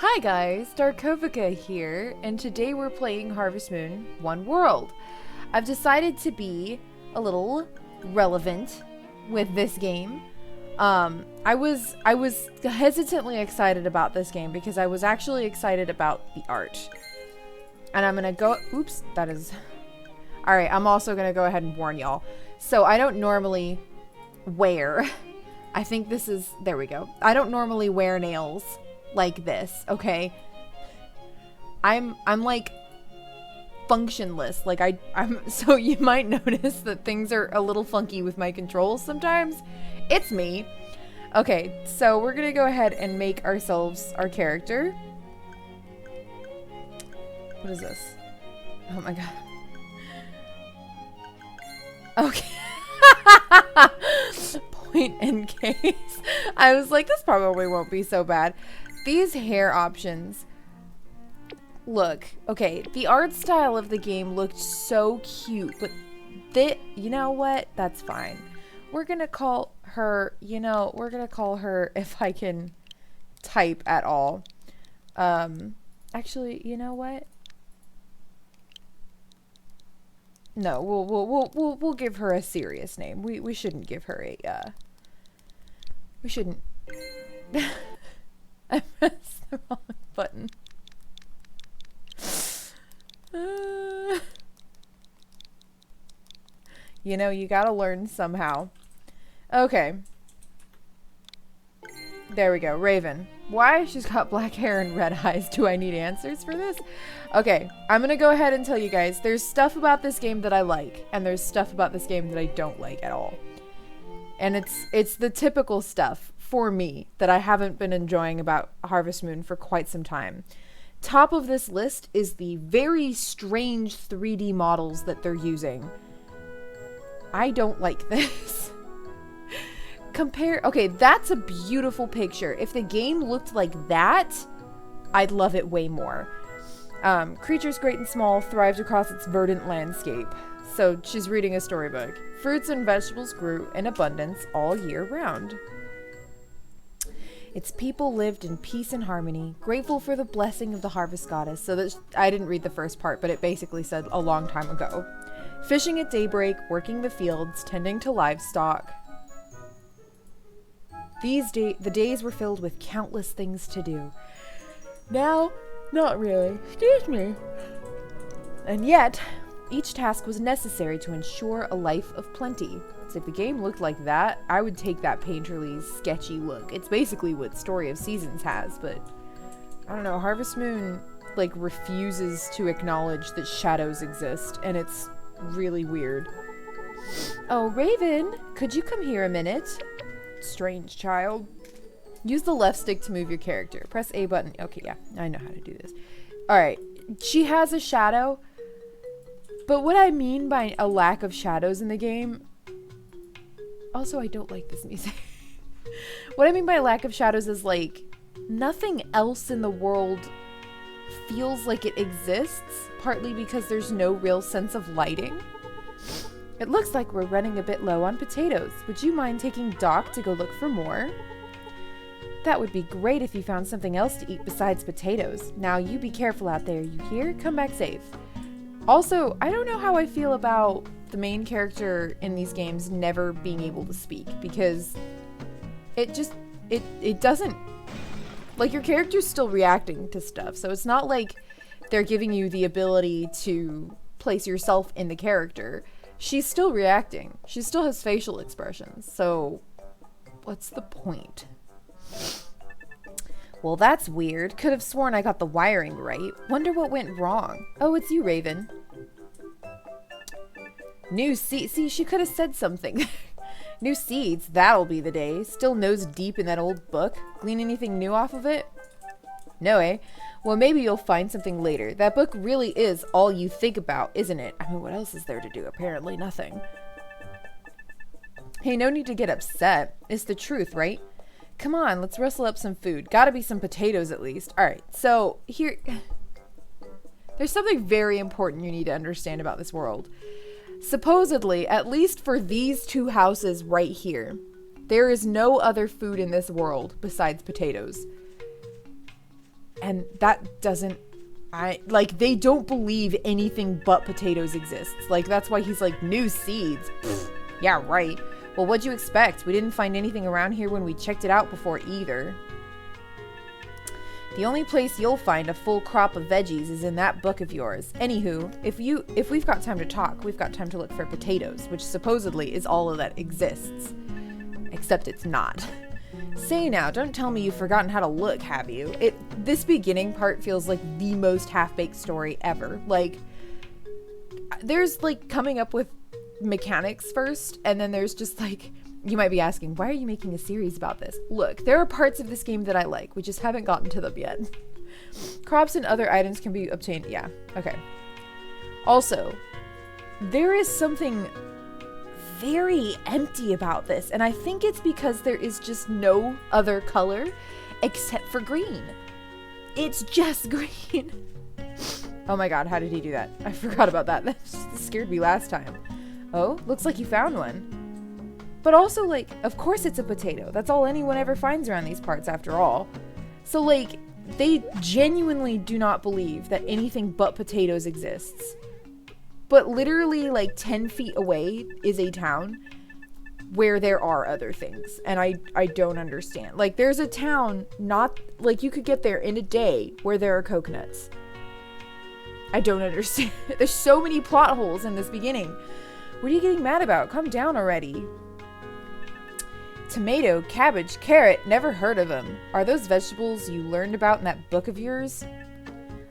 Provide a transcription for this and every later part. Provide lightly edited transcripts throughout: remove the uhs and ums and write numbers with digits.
Hi guys, Darkovika here, and today we're playing Harvest Moon One World. I've decided to be a little relevant with this game. I was hesitantly excited about this game because I was actually excited about the art. And I'm gonna go, oops, that is, alright, I'm also gonna go ahead and warn y'all. So I don't normally wear, I think this is, there we go. I don't normally wear nails like this, okay? I'm like functionless. Like I'm so you might notice that things are a little funky with my controls sometimes. It's me. Okay, so we're gonna go ahead and make ourselves our character. What is this? Oh my god. Okay. Point in case. I was like, this probably won't be so bad. These hair options. Look, okay, the art style of the game looked so cute, but you know what? That's fine. We're gonna call her, we're gonna call her, if I can type at all. Actually, you know what? No, we'll give her a serious name. We shouldn't give her a, we shouldn't. I pressed the wrong button. You know, you gotta learn somehow. Okay. There we go. Raven. Why? She's got black hair and red eyes. Do I need answers for this? Okay, I'm gonna go ahead and tell you guys. There's stuff about this game that I like, and there's stuff about this game that I don't like at all. And it's the typical stuff for me that I haven't been enjoying about Harvest Moon for quite some time. Top of this list is the very strange 3D models that they're using. I don't like this. Okay, that's a beautiful picture. If the game looked like that, I'd love it way more. Creatures great and small thrived across its verdant landscape. So she's reading a storybook. Fruits and vegetables grew in abundance all year round. Its people lived in peace and harmony, grateful for the blessing of the harvest goddess. So that I didn't read the first part, but it basically said a long time ago. Fishing at daybreak, working the fields, tending to livestock. The days were filled with countless things to do. Now, not really. Excuse me. And yet, each task was necessary to ensure a life of plenty. So if the game looked like that, I would take that painterly, sketchy look. It's basically what Story of Seasons has, but I don't know, Harvest Moon like refuses to acknowledge that shadows exist, and it's really weird. Oh, Raven, could you come here a minute? Strange child. Use the left stick to move your character. Press A button. Okay, yeah, I know how to do this. Alright, she has a shadow, but what I mean by a lack of shadows in the game... Also, I don't like this music. What I mean by lack of shadows is like, nothing else in the world feels like it exists, partly because there's no real sense of lighting. It looks like we're running a bit low on potatoes. Would you mind taking Doc to go look for more? That would be great if you found something else to eat besides potatoes. Now you be careful out there, you hear? Come back safe. Also, I don't know how I feel about the main character in these games never being able to speak, because it doesn't, like, your character's still reacting to stuff, so it's not like they're giving you the ability to place yourself in the character. She's still reacting. She still has facial expressions, so what's the point? Well, that's weird. Could have sworn I got the wiring right. Wonder what went wrong. Oh, it's you, Raven. New seeds. See, she could have said something. New seeds. That'll be the day. Still nose deep in that old book. Glean anything new off of it? No, eh? Well, maybe you'll find something later. That book really is all you think about, isn't it? I mean, what else is there to do? Apparently nothing. Hey, no need to get upset. It's the truth, right? Come on, let's rustle up some food. Gotta be some potatoes at least. Alright, so here... There's something very important you need to understand about this world. Supposedly, at least for these two houses right here, there is no other food in this world besides potatoes. And that doesn't, they don't believe anything but potatoes exists. Like, that's why he's like, new seeds. Pfft, yeah, right. Well, what'd you expect? We didn't find anything around here when we checked it out before either. The only place you'll find a full crop of veggies is in that book of yours. Anywho, if we've got time to talk, we've got time to look for potatoes, which supposedly is all that exists. Except it's not. Say now, don't tell me you've forgotten how to look, have you? This beginning part feels like the most half-baked story ever. Like, there's like coming up with mechanics first, and then there's just like, you might be asking, why are you making a series about this? Look, there are parts of this game that I like. We just haven't gotten to them yet. Crops and other items can be obtained. Yeah, okay. Also, there is something very empty about this, and I think it's because there is just no other color except for green. It's just green. Oh my god, how did he do that? I forgot about that. That scared me last time. Oh, looks like you found one. But also, like, of course it's a potato. That's all anyone ever finds around these parts, after all. So, like, they genuinely do not believe that anything but potatoes exists. But literally, like, 10 feet away is a town where there are other things. And I don't understand. Like, there's a town, not, like, you could get there in a day where there are coconuts. I don't understand. There's so many plot holes in this beginning. What are you getting mad about? Calm down already. Tomato, cabbage, carrot, never heard of them. Are those vegetables you learned about in that book of yours?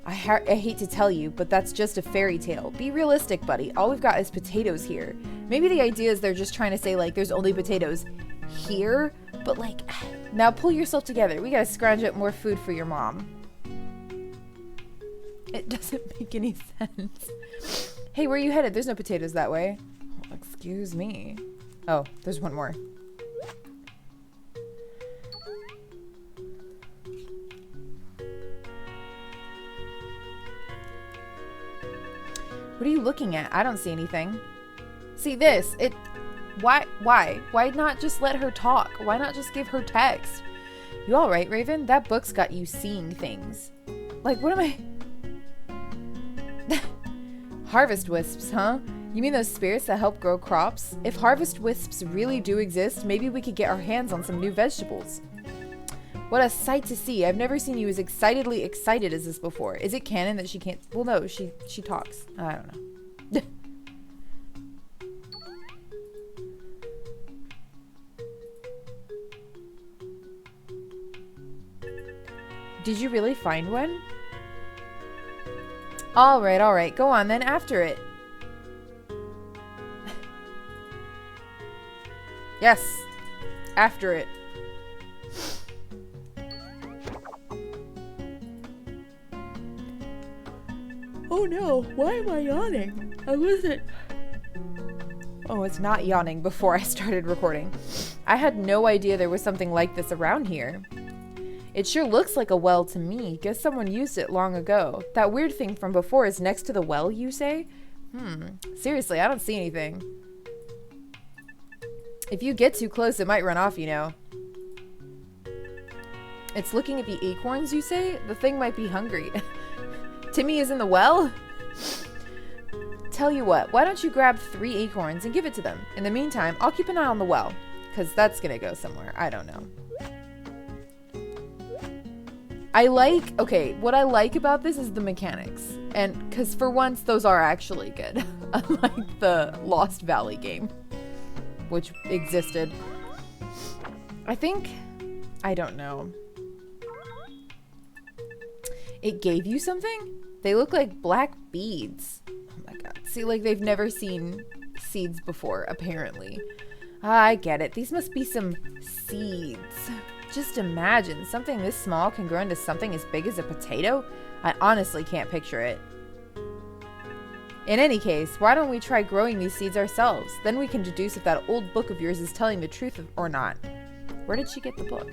I hate to tell you, but that's just a fairy tale. Be realistic, buddy. All we've got is potatoes here. Maybe the idea is they're just trying to say, like, there's only potatoes here, but, like, now pull yourself together. We gotta scrounge up more food for your mom. It doesn't make any sense. Hey, where are you headed? There's no potatoes that way. Oh, excuse me. Oh, there's one more. What are you looking at? I don't see anything. See this? Why not just let her talk? Why not just give her text? You all right, Raven? That book's got you seeing things. Like, what am I... Harvest wisps, huh? You mean those spirits that help grow crops? If harvest wisps really do exist, maybe we could get our hands on some new vegetables. What a sight to see. I've never seen you as excitedly excited as this before. Is it canon that she can't... Well, no, she talks. I don't know. Did you really find one? All right. Go on then, after it. Yes, after it. Oh no, why am I yawning? I wasn't... Oh, it's not yawning before I started recording. I had no idea there was something like this around here. It sure looks like a well to me. Guess someone used it long ago. That weird thing from before is next to the well, you say? Seriously, I don't see anything. If you get too close, it might run off, you know. It's looking at the acorns, you say? The thing might be hungry. Timmy is in the well? Tell you what, why don't you grab 3 acorns and give it to them? In the meantime, I'll keep an eye on the well, because that's gonna go somewhere. I don't know. Okay, what I like about this is the mechanics. And, because for once, those are actually good. Unlike the Lost Valley game, which existed. I don't know. It gave you something? They look like black beads. Oh my god. See, like, they've never seen seeds before, apparently. I get it. These must be some seeds. Just imagine, something this small can grow into something as big as a potato? I honestly can't picture it. In any case, why don't we try growing these seeds ourselves? Then we can deduce if that old book of yours is telling the truth or not. Where did she get the book?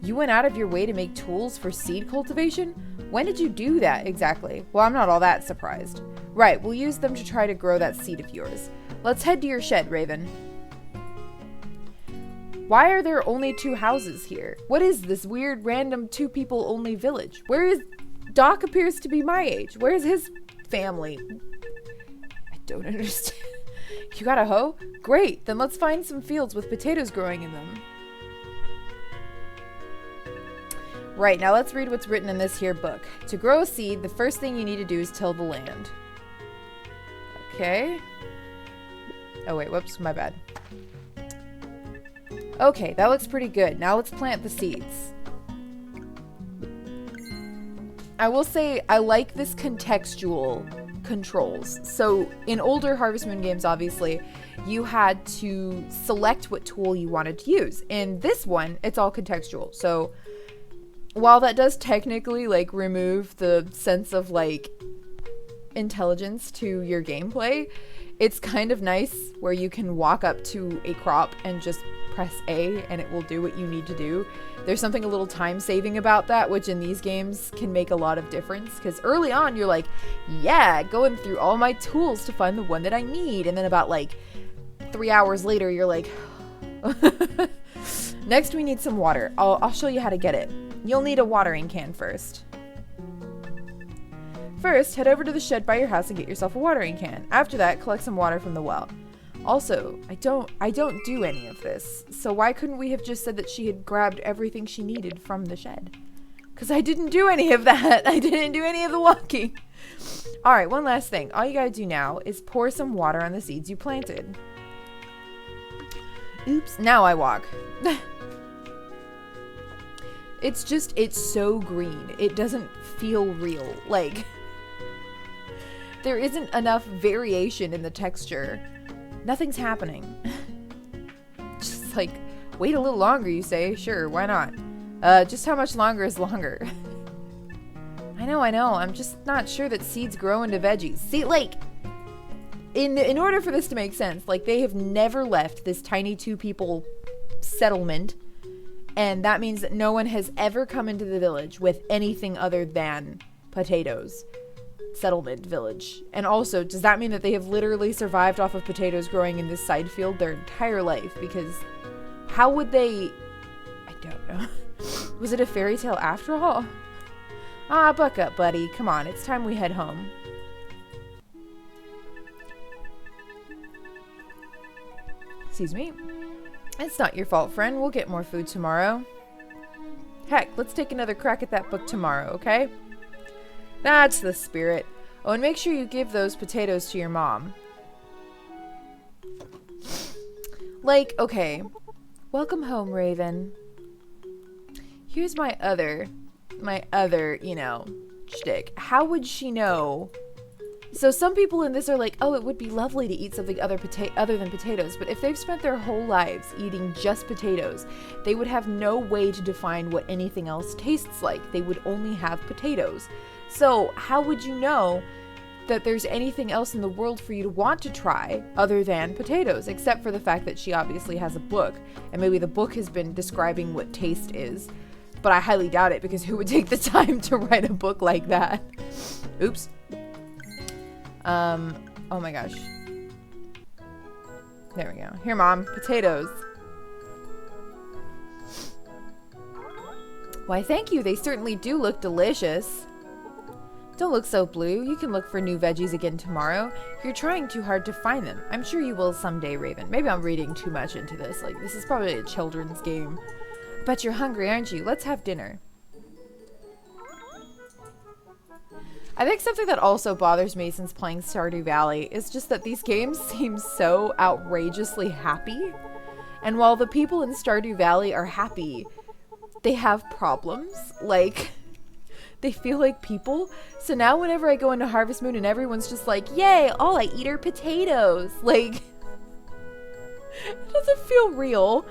You went out of your way to make tools for seed cultivation? When did you do that exactly? Well, I'm not all that surprised. Right, we'll use them to try to grow that seed of yours. Let's head to your shed, Raven. Why are there only 2 houses here? What is this weird random 2 people only village? Where is... Doc appears to be my age. Where's his family? I don't understand. You got a hoe? Great, then let's find some fields with potatoes growing in them. Right, now let's read what's written in this here book. To grow a seed, the first thing you need to do is till the land. Okay. Oh wait, whoops, my bad. Okay, that looks pretty good. Now let's plant the seeds. I will say I like this contextual controls. So in older Harvest Moon games, obviously, you had to select what tool you wanted to use. In this one, it's all contextual. So while that does technically like remove the sense of like intelligence to your gameplay, it's kind of nice where you can walk up to a crop and just press A and it will do what you need to do. There's something a little time saving about that, which in these games can make a lot of difference, because early on you're like, yeah, going through all my tools to find the one that I need, and then about like 3 hours later you're like, next we need some water. I'll show you how to get it. You'll need a watering can first. First, head over to the shed by your house and get yourself a watering can. After that, collect some water from the well. Also, I don't do any of this, so why couldn't we have just said that she had grabbed everything she needed from the shed? Because I didn't do any of that. I didn't do any of the walking. Alright, one last thing. All you gotta do now is pour some water on the seeds you planted. Oops, now I walk. It's so green. It doesn't feel real. Like, there isn't enough variation in the texture. Nothing's happening. Just like, wait a little longer, you say? Sure, why not? Just how much longer is longer? I know. I'm just not sure that seeds grow into veggies. See, like, in order for this to make sense, like, they have never left this tiny 2 people settlement, and that means that no one has ever come into the village with anything other than potatoes. Settlement village. And also, does that mean that they have literally survived off of potatoes growing in this side field their entire life? Because how would they... I don't know. Was it a fairy tale after all? Ah, buck up, buddy. Come on, it's time we head home. Excuse me. It's not your fault, friend. We'll get more food tomorrow. Heck, let's take another crack at that book tomorrow, okay? That's the spirit. Oh, and make sure you give those potatoes to your mom. Like, okay. Welcome home, Raven. Here's my other, you know, shtick. How would she know? So some people in this are like, oh, it would be lovely to eat something other than potatoes. But if they've spent their whole lives eating just potatoes, they would have no way to define what anything else tastes like. They would only have potatoes. So how would you know that there's anything else in the world for you to want to try other than potatoes, except for the fact that she obviously has a book, and maybe the book has been describing what taste is. But I highly doubt it, because who would take the time to write a book like that? Oops. Oh my gosh. There we go. Here, Mom. Potatoes. Why, thank you. They certainly do look delicious. Don't look so blue. You can look for new veggies again tomorrow. You're trying too hard to find them. I'm sure you will someday, Raven. Maybe I'm reading too much into this. Like, this is probably a children's game. But you're hungry, aren't you? Let's have dinner. I think something that also bothers me since playing Stardew Valley is just that these games seem so outrageously happy. And while the people in Stardew Valley are happy, they have problems. Like, they feel like people. So now whenever I go into Harvest Moon and everyone's just like, yay, all I eat are potatoes. Like, it doesn't feel real.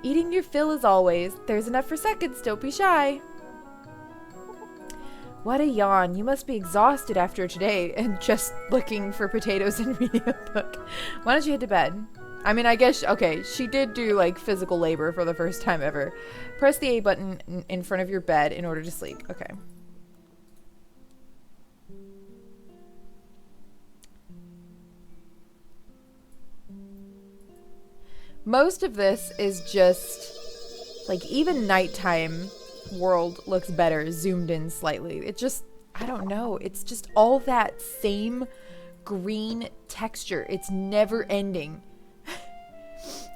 Eating your fill as always. There's enough for seconds, don't be shy. What a yawn. You must be exhausted after today and just looking for potatoes and reading a book. Why don't you head to bed? I mean, I guess, okay, she did do, like, physical labor for the first time ever. Press the A button in front of your bed in order to sleep. Okay. Most of this is just, like, even nighttime world looks better, zoomed in slightly. It just, I don't know. It's just all that same green texture. It's never ending.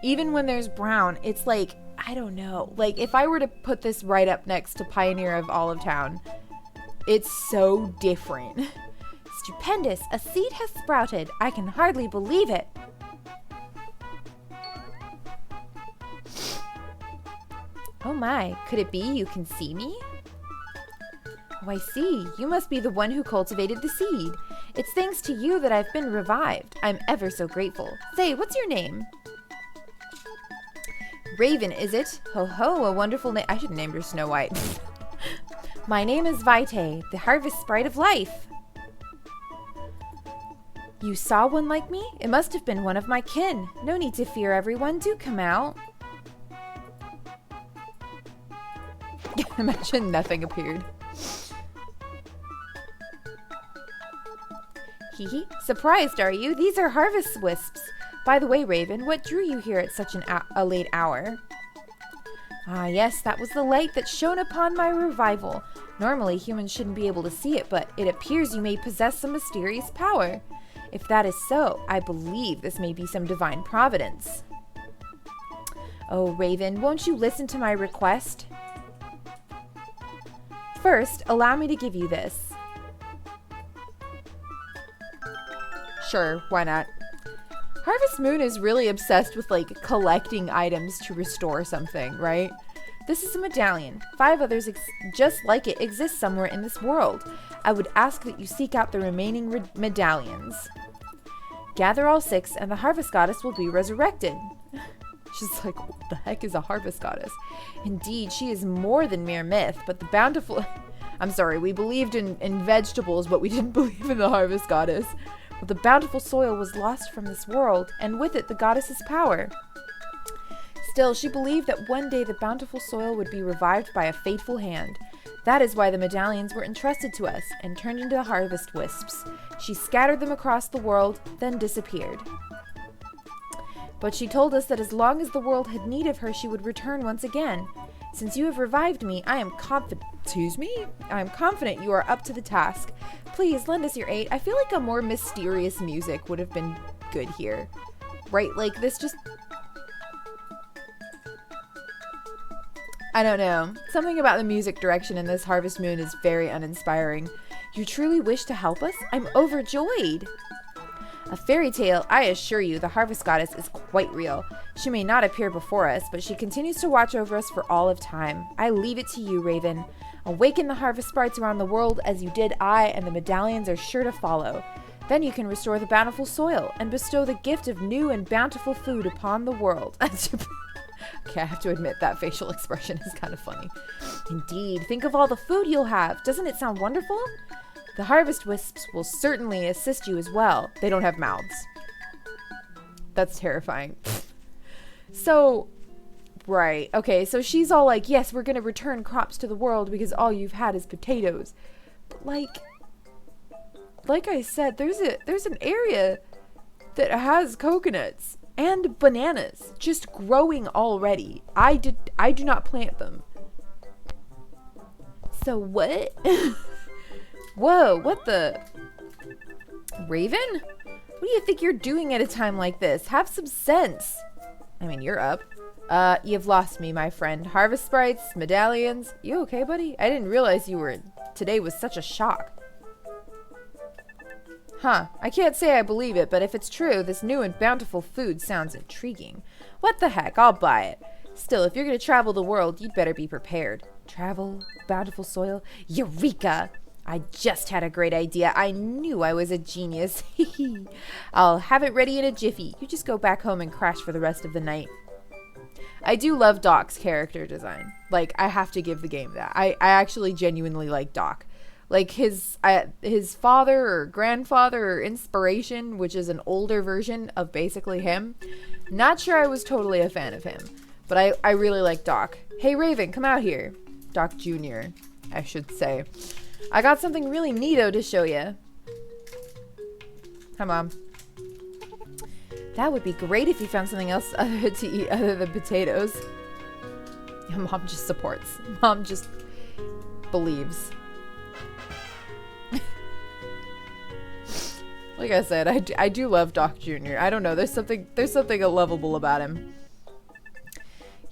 Even when there's brown, it's like, I don't know. Like, if I were to put this right up next to Pioneer of Olive Town, it's so different. Stupendous! A seed has sprouted. I can hardly believe it. Oh my, could it be you can see me? Oh, I see. You must be the one who cultivated the seed. It's thanks to you that I've been revived. I'm ever so grateful. Say, what's your name? Raven, is it? Ho ho, a wonderful name. I should have named her Snow White. My name is Vitae, the harvest sprite of life. You saw one like me? It must have been one of my kin. No need to fear, everyone. Do come out. Imagine nothing appeared. Hee. Surprised, are you? These are harvest wisps. By the way, Raven, what drew you here at such a late hour? Ah, yes, that was the light that shone upon my revival. Normally, humans shouldn't be able to see it, but it appears you may possess some mysterious power. If that is so, I believe this may be some divine providence. Oh, Raven, won't you listen to my request? First, allow me to give you this. Sure, why not? Harvest Moon is really obsessed with, like, collecting items to restore something, right? This is a medallion. 5 others just like it exist somewhere in this world. I would ask that you seek out the remaining medallions. Gather all 6 and the harvest goddess will be resurrected. She's like, what the heck is a harvest goddess? Indeed, she is more than mere myth, but the bountiful... I'm sorry, we believed in vegetables, but we didn't believe in the harvest goddess. But the bountiful soil was lost from this world, and with it the goddess's power. Still, she believed that one day the bountiful soil would be revived by a fateful hand. That is why the medallions were entrusted to us and turned into harvest wisps. She scattered them across the world, then disappeared. But she told us that as long as the world had need of her, she would return once again. Since you have revived me, I am confident you are up to the task. Please, lend us your aid. I feel like a more mysterious music would have been good here. Right, like this just... I don't know. Something about the music direction in this Harvest Moon is very uninspiring. You truly wish to help us? I'm overjoyed. A fairy tale, I assure you, the harvest goddess is quite real. She may not appear before us, but she continues to watch over us for all of time. I leave it to you, Raven. Awaken the harvest sprites around the world as you did I, and the medallions are sure to follow. Then you can restore the bountiful soil and bestow the gift of new and bountiful food upon the world. Okay, I have to admit that facial expression is kind of funny. Indeed, think of all the food you'll have. Doesn't it sound wonderful? The harvest wisps will certainly assist you as well. They don't have mouths. That's terrifying. So, right. Okay, so she's all like, yes, we're going to return crops to the world because all you've had is potatoes. But like I said, there's an area that has coconuts and bananas just growing already. I do not plant them. So what? Whoa, what the? Raven? What do you think you're doing at a time like this? Have some sense. I mean, you're up. You've lost me, my friend. Harvest sprites, medallions. You okay, buddy? I didn't realize you were... Today was such a shock. Huh. I can't say I believe it, but if it's true, this new and bountiful food sounds intriguing. What the heck? I'll buy it. Still, if you're going to travel the world, you'd better be prepared. Travel? Bountiful soil? Eureka! I just had a great idea. I knew I was a genius. I'll have it ready in a jiffy. You just go back home and crash for the rest of the night. I do love Doc's character design. Like, I have to give the game that. I actually genuinely like Doc. Like, his father or grandfather or inspiration, which is an older version of basically him. Not sure I was totally a fan of him. But I really like Doc. Hey, Raven, come out here. Doc Jr., I should say. I got something really neato to show you. Hi, Mom. That would be great if you found something else other to eat other than potatoes. Mom just supports. Mom just believes. Like I said, I do love Doc Jr. I don't know. There's something lovable about him.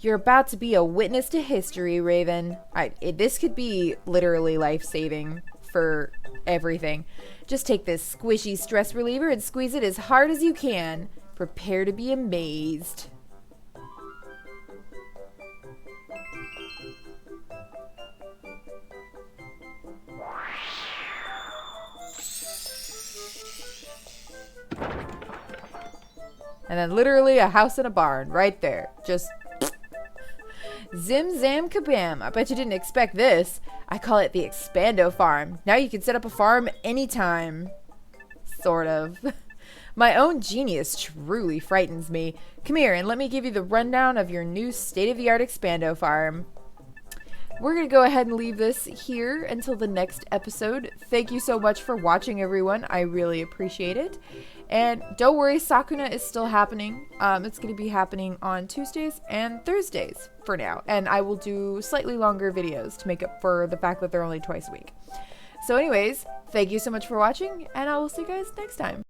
You're about to be a witness to history, Raven. This could be literally life-saving for everything. Just take this squishy stress reliever and squeeze it as hard as you can. Prepare to be amazed. And then literally a house and a barn right there. Just zim zam kabam. I bet you didn't expect this. I call it the Expando Farm. Now you can set up a farm anytime. Sort of. My own genius truly frightens me. Come here and let me give you the rundown of your new state-of-the-art Expando Farm. We're going to go ahead and leave this here until the next episode. Thank you so much for watching, everyone. I really appreciate it. And don't worry, Sakuna is still happening. It's going to be happening on Tuesdays and Thursdays for now. And I will do slightly longer videos to make up for the fact that they're only twice a week. So anyways, thank you so much for watching, and I will see you guys next time.